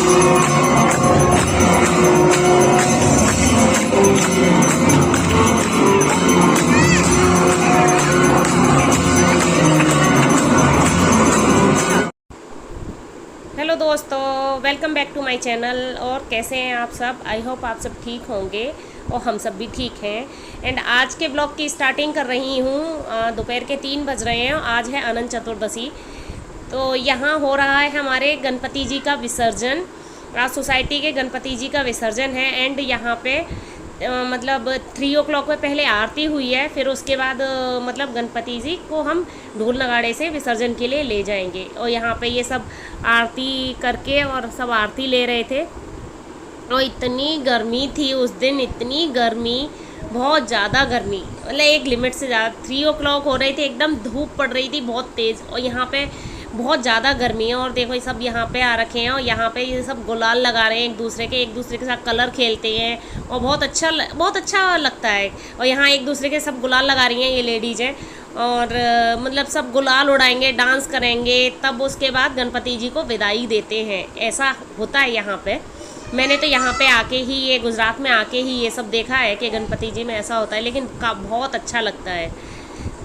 Hello दोस्तों, welcome back to my channel. और कैसे हैं आप सब? आई होप आप सब ठीक होंगे और हम सब भी ठीक हैं। एंड आज के ब्लॉग की स्टार्टिंग कर रही हूँ। दोपहर के 3 बज रहे हैं। आज है अनंत चतुर्दशी। तो यहाँ हो रहा है हमारे गणपति जी का विसर्जन। आज सोसाइटी के गणपति जी का विसर्जन है। एंड यहाँ पे मतलब 3 o'clock पे पहले आरती हुई है, फिर उसके बाद मतलब गणपति जी को हम ढोल नगाड़े से विसर्जन के लिए ले जाएंगे। और यहाँ पे ये सब आरती करके और सब आरती ले रहे थे। और इतनी गर्मी थी उस दिन, इतनी गर्मी, बहुत ज़्यादा गर्मी, मतलब एक लिमिट से ज़्यादा। 3 o'clock हो रही थी, एकदम धूप पड़ रही थी बहुत तेज़। और यहाँ पे बहुत ज़्यादा गर्मी है। और देखो ये सब यहाँ पे आ रखे हैं और यहाँ पे ये सब गुलाल लगा रहे हैं एक दूसरे के साथ कलर खेलते हैं और बहुत अच्छा लगता है। और यहाँ एक दूसरे के सब गुलाल लगा रही हैं ये लेडीज़ हैं। और मतलब सब गुलाल उड़ाएंगे, डांस करेंगे, तब उसके बाद गणपति जी को विदाई देते हैं। ऐसा होता है यहाँ पे। मैंने तो यहाँ पे आके ही, ये गुजरात में आके ही ये सब देखा है कि गणपति जी में ऐसा होता है, लेकिन बहुत अच्छा लगता है।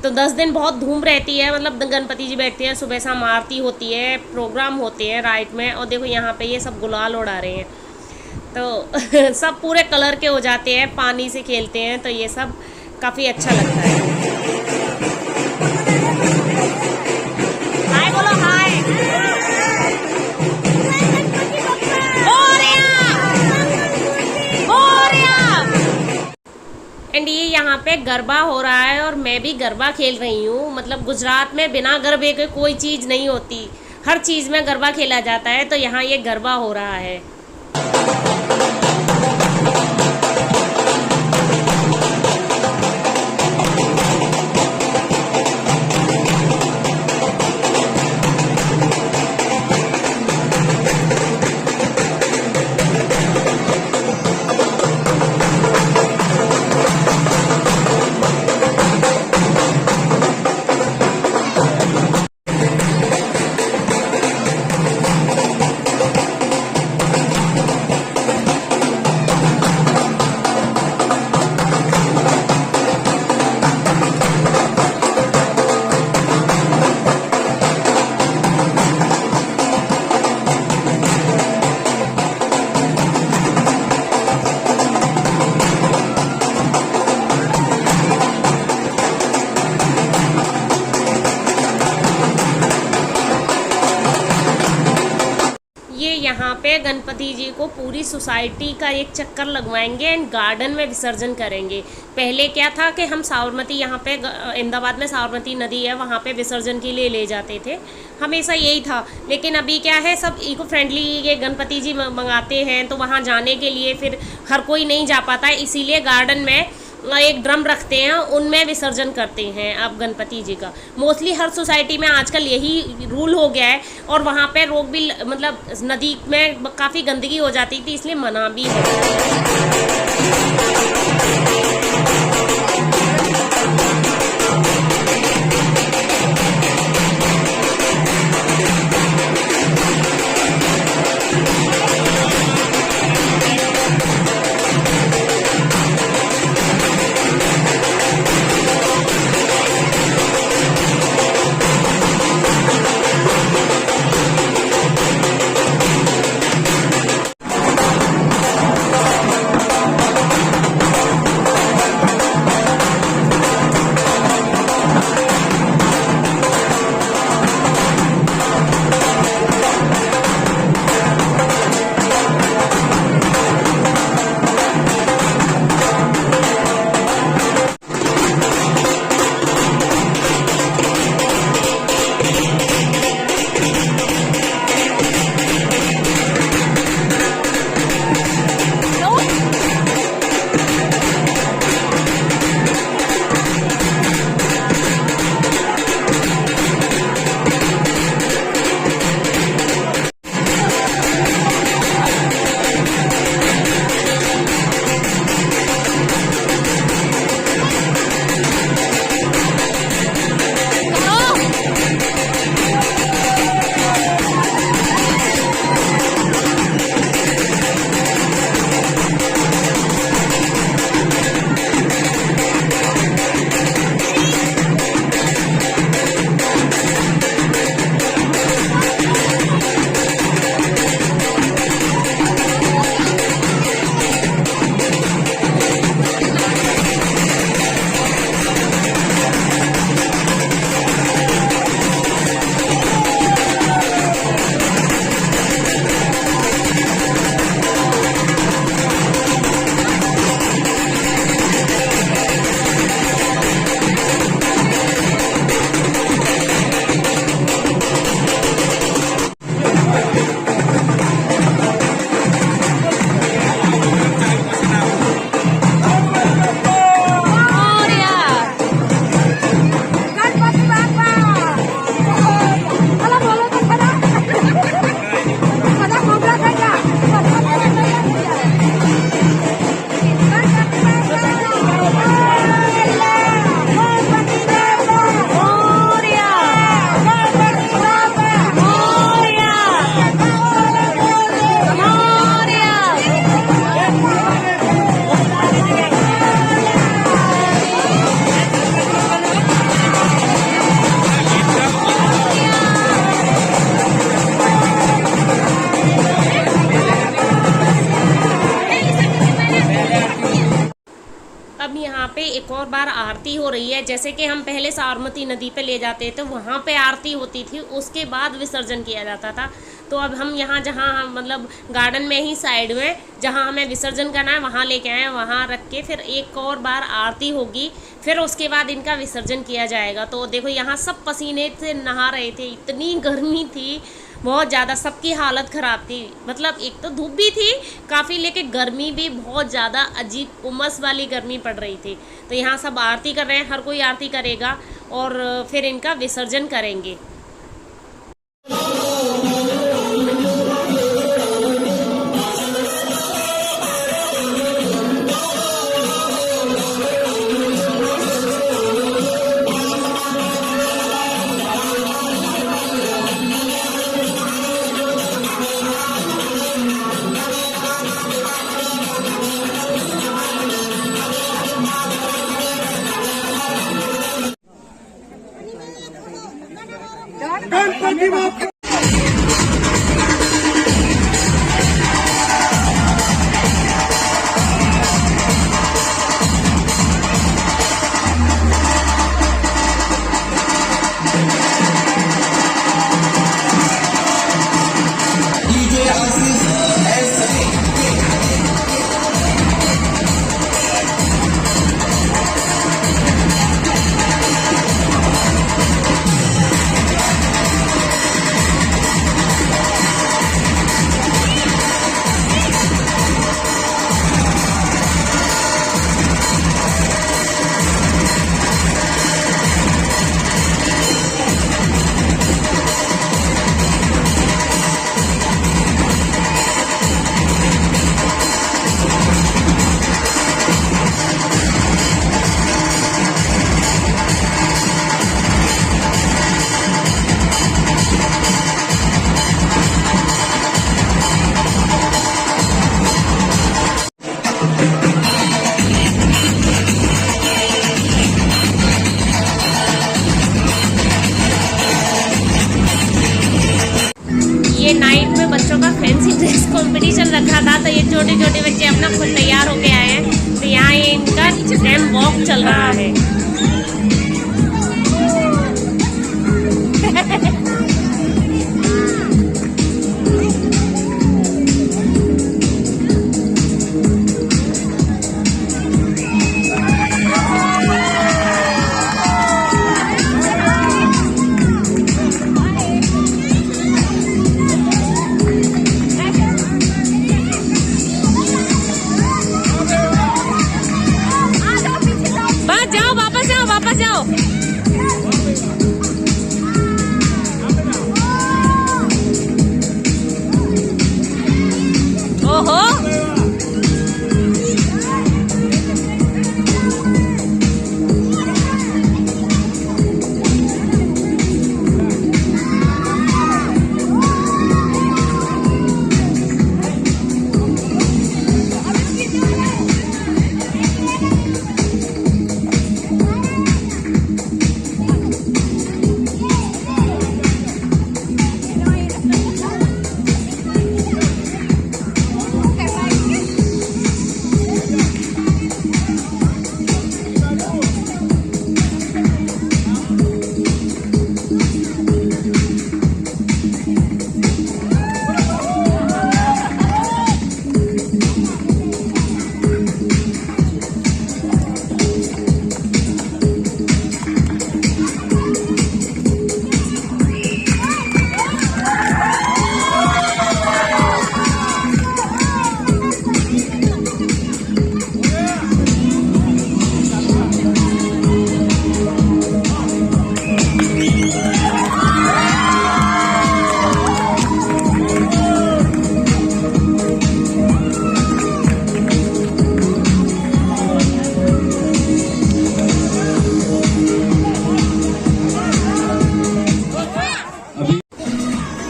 तो 10 दिन बहुत धूम रहती है, मतलब गणपति जी बैठते हैं, सुबह शाम आरती होती है, प्रोग्राम होते हैं राइट में। और देखो यहाँ पे ये सब गुलाल उड़ा रहे हैं, तो सब पूरे कलर के हो जाते हैं, पानी से खेलते हैं, तो ये सब काफ़ी अच्छा लगता है। हाय बोलो, हाय। एंड ये यहाँ पे गरबा हो रहा है और मैं भी गरबा खेल रही हूँ। मतलब गुजरात में बिना गरबे के कोई चीज़ नहीं होती, हर चीज़ में गरबा खेला जाता है। तो यहाँ ये गरबा हो रहा है। यहाँ पे गणपति जी को पूरी सोसाइटी का एक चक्कर लगवाएंगे एंड गार्डन में विसर्जन करेंगे। पहले क्या था कि हम साबरमती, यहाँ पे अहमदाबाद में साबरमती नदी है, वहाँ पे विसर्जन के लिए ले जाते थे, हमेशा यही था। लेकिन अभी क्या है, सब इको फ्रेंडली ये गणपति जी मंगाते हैं, तो वहाँ जाने के लिए फिर हर कोई नहीं जा पाता है, इसीलिए गार्डन में एक ड्रम रखते हैं, उनमें विसर्जन करते हैं अब गणपति जी का। मोस्टली हर सोसाइटी में आजकल यही रूल हो गया है। और वहाँ पे रोक भी, मतलब नदी में काफ़ी गंदगी हो जाती थी, इसलिए मना भी है। पे एक और बार आरती हो रही है। जैसे कि हम पहले साबरमती नदी पे ले जाते थे, वहाँ पे आरती होती थी, उसके बाद विसर्जन किया जाता था। तो अब हम यहाँ जहाँ मतलब गार्डन में ही साइड में जहाँ हमें विसर्जन करना है वहाँ लेके आए हैं, वहाँ रख के फिर एक और बार आरती होगी, फिर उसके बाद इनका विसर्जन किया जाएगा। तो देखो यहाँ सब पसीने से नहा रहे थे, इतनी गर्मी थी बहुत ज़्यादा, सबकी हालत ख़राब थी। मतलब एक तो धूप भी थी काफ़ी, लेकिन गर्मी भी बहुत ज़्यादा अजीब उमस वाली गर्मी पड़ रही थी। तो यहाँ सब आरती कर रहे हैं, हर कोई आरती करेगा और फिर इनका विसर्जन करेंगे। गणपति बाप्पा ये नाइट में बच्चों का फैंसी ड्रेस कंपटीशन रखा था, तो ये छोटे छोटे बच्चे अपना खुद तैयार होके आए हैं। तो यहाँ ये इनका रैम वॉक चल रहा है। बस जाओ, वापस जाओ, वापस जाओ। ओहो,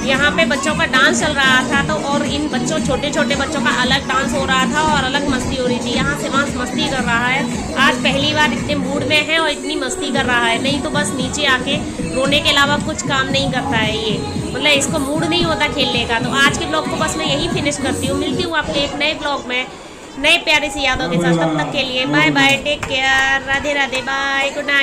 यहाँ पे बच्चों का डांस चल रहा था, तो और इन बच्चों छोटे छोटे बच्चों का अलग डांस हो रहा था और अलग मस्ती हो रही थी। यहाँ शिवांश मस्ती कर रहा है, आज पहली बार इतने मूड में है और इतनी मस्ती कर रहा है। नहीं तो बस नीचे आके रोने के अलावा कुछ काम नहीं करता है ये, मतलब इसको मूड नहीं होता खेलने का। तो आज के ब्लॉग को बस मैं यही फिनिश करती हूँ, मिलती हूँ आपके एक नए ब्लॉग में। नए प्यारे सी यादों के साथ। तब तक के लिए bye bye, take care, Radhe Radhe, bye, good night.